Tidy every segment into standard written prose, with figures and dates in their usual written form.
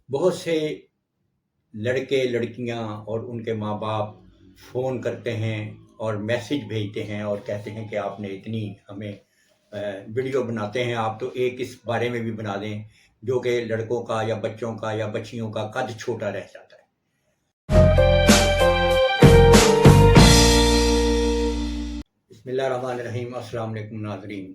بہت سے لڑکے لڑکیاں اور ان کے ماں باپ فون کرتے ہیں اور میسج بھیجتے ہیں اور کہتے ہیں کہ آپ نے اتنی ہمیں ویڈیو بناتے ہیں، آپ تو ایک اس بارے میں بھی بنا دیں جو کہ لڑکوں کا یا بچوں کا یا بچیوں کا قد چھوٹا رہ جاتا ہے۔ بسم اللہ الرحمن الرحیم۔ السلام علیکم ناظرین،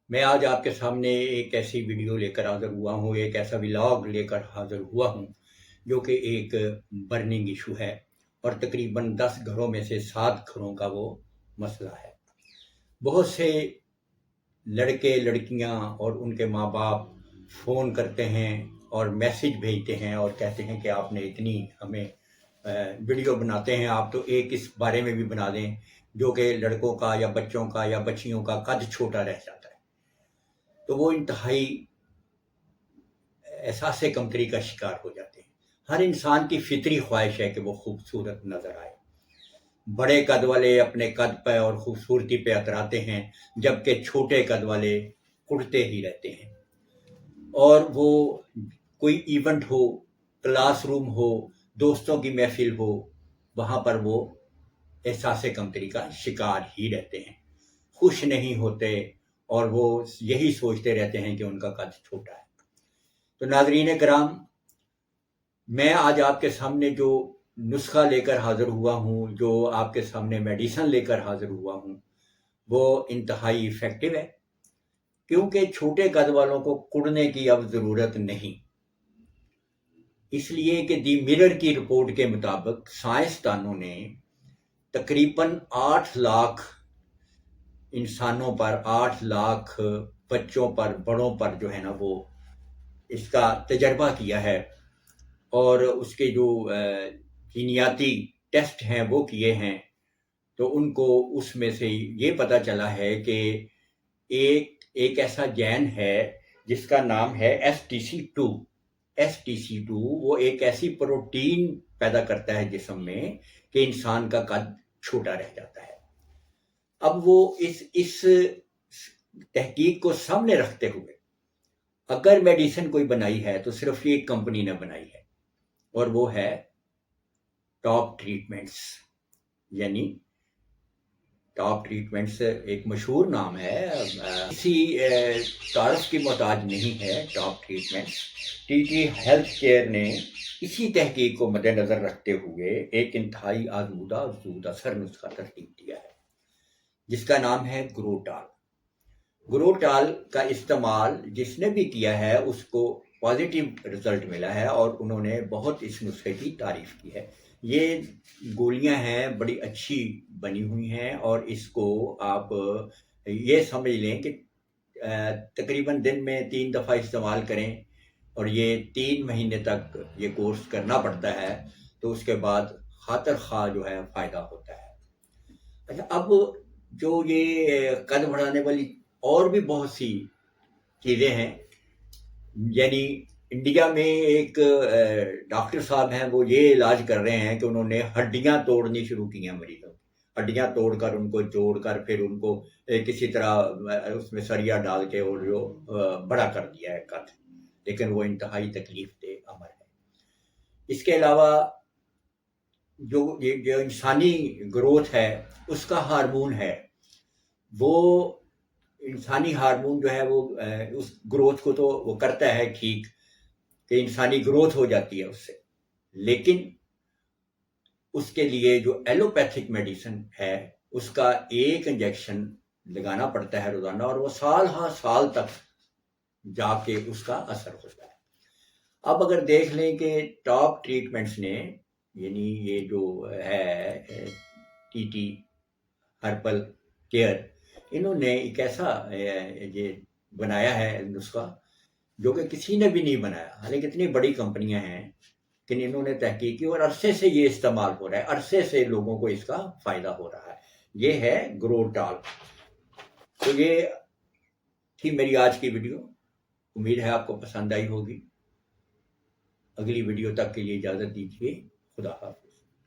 میں آج آپ کے سامنے ایک ایسی ویڈیو لے کر حاضر ہوا ہوں، ایک ایسا ولاگ لے کر حاضر ہوا ہوں جو کہ ایک برننگ ایشو ہے اور تقریباً 10 گھروں میں سے 7 گھروں کا وہ مسئلہ ہے۔ بہت سے لڑکے لڑکیاں اور ان کے ماں باپ فون کرتے ہیں اور میسج بھیجتے ہیں اور کہتے ہیں کہ آپ نے اتنی ہمیں ویڈیو بناتے ہیں، آپ تو ایک اس بارے میں بھی بنا دیں جو کہ لڑکوں کا یا بچوں کا یا بچیوں کا قد چھوٹا رہ جاتا ہے۔ تو وہ انتہائی احساس کمتری کا شکار ہو جاتے ہیں۔ ہر انسان کی فطری خواہش ہے کہ وہ خوبصورت نظر آئے۔ بڑے قد والے اپنے قد پہ اور خوبصورتی پہ اتراتے ہیں، جبکہ چھوٹے قد والے کڑتے ہی رہتے ہیں۔ اور وہ کوئی ایونٹ ہو، کلاس روم ہو، دوستوں کی محفل ہو، وہاں پر وہ احساس کمتری کا شکار ہی رہتے ہیں، خوش نہیں ہوتے اور وہ یہی سوچتے رہتے ہیں کہ ان کا قد چھوٹا ہے۔ تو ناظرین کرام، میں آج آپ کے سامنے جو نسخہ لے کر حاضر ہوا ہوں، جو آپ کے سامنے میڈیسن لے کر حاضر ہوا ہوں، وہ انتہائی ایفیکٹو ہے، کیونکہ چھوٹے قد والوں کو کڑنے کی اب ضرورت نہیں۔ اس لیے کہ دی مرر کی رپورٹ کے مطابق سائنسدانوں نے تقریباً 8 لاکھ انسانوں پر، 8 لاکھ بچوں پر، بڑوں پر جو ہے نا وہ اس کا تجربہ کیا ہے اور اس کے جو جینیاتی ٹیسٹ ہیں وہ کیے ہیں، تو ان کو اس میں سے یہ پتہ چلا ہے کہ ایک ایسا جین ہے جس کا نام ہے STC2۔ STC2 وہ ایک ایسی پروٹین پیدا کرتا ہے جسم میں کہ انسان کا قد چھوٹا رہ جاتا ہے۔ اب وہ اس تحقیق کو سامنے رکھتے ہوئے اگر میڈیسن کوئی بنائی ہے تو صرف ایک کمپنی نے بنائی ہے، اور وہ ہے ٹاپ ٹریٹمنٹس۔ یعنی ٹاپ ٹریٹمنٹس ایک مشہور نام ہے، کسی تعارف کی محتاج نہیں ہے۔ Top treatments TT health care نے اسی تحقیق کو مد نظر رکھتے ہوئے ایک انتہائی آزمودہ اور زود اثر نسخہ ترتیب دیا ہے جس کا نام ہے گروٹال۔ گروٹال کا استعمال جس نے بھی کیا ہے اس کو پازیٹیو رزلٹ ملا ہے اور انہوں نے بہت اس نسخے کی تعریف کی ہے۔ یہ گولیاں ہیں، بڑی اچھی بنی ہوئی ہیں، اور اس کو آپ یہ سمجھ لیں کہ تقریباً دن میں 3 دفعہ استعمال کریں، اور یہ 3 مہینے تک یہ کورس کرنا پڑتا ہے، تو اس کے بعد خاطر خواہ جو ہے فائدہ ہوتا ہے۔ اچھا، اب جو یہ قد بڑھانے والی اور بھی بہت سی چیزیں ہیں، یعنی انڈیا میں ایک ڈاکٹر صاحب ہیں، وہ یہ علاج کر رہے ہیں کہ انہوں نے ہڈیاں توڑنی شروع کی ہیں مریضوں کی، ہڈیاں توڑ کر ان کو جوڑ کر پھر ان کو کسی طرح اس میں سریا ڈال کے اور جو بڑا کر دیا ہے قد، لیکن وہ انتہائی تکلیف دہ عمل ہے۔ اس کے علاوہ جو انسانی گروتھ ہے اس کا ہارمون ہے، وہ انسانی ہارمون جو ہے وہ اس گروتھ کو تو وہ کرتا ہے ٹھیک کہ انسانی گروتھ ہو جاتی ہے اس سے، لیکن اس کے لیے جو ایلوپیتھک میڈیسن ہے اس کا ایک انجیکشن لگانا پڑتا ہے روزانہ، اور وہ سال ہاں سال تک جا کے اس کا اثر ہوتا ہے۔ اب اگر دیکھ لیں کہ ٹاپ ٹریٹمنٹس نے، یعنی یہ جو ہے TT ہربل کیئر، انہوں نے ایک ایسا یہ بنایا ہے نسخہ جو کہ کسی نے بھی نہیں بنایا، حالانکہ اتنی بڑی کمپنیاں ہیں، لیکن انہوں نے تحقیق کی اور عرصے سے یہ استعمال ہو رہا ہے، عرصے سے لوگوں کو اس کا فائدہ ہو رہا ہے۔ یہ ہے گروٹال۔ تو یہ تھی میری آج کی ویڈیو، امید ہے آپ کو پسند آئی ہوگی۔ اگلی ویڈیو تک کے لیے اجازت دیجیے، خدا حافظ۔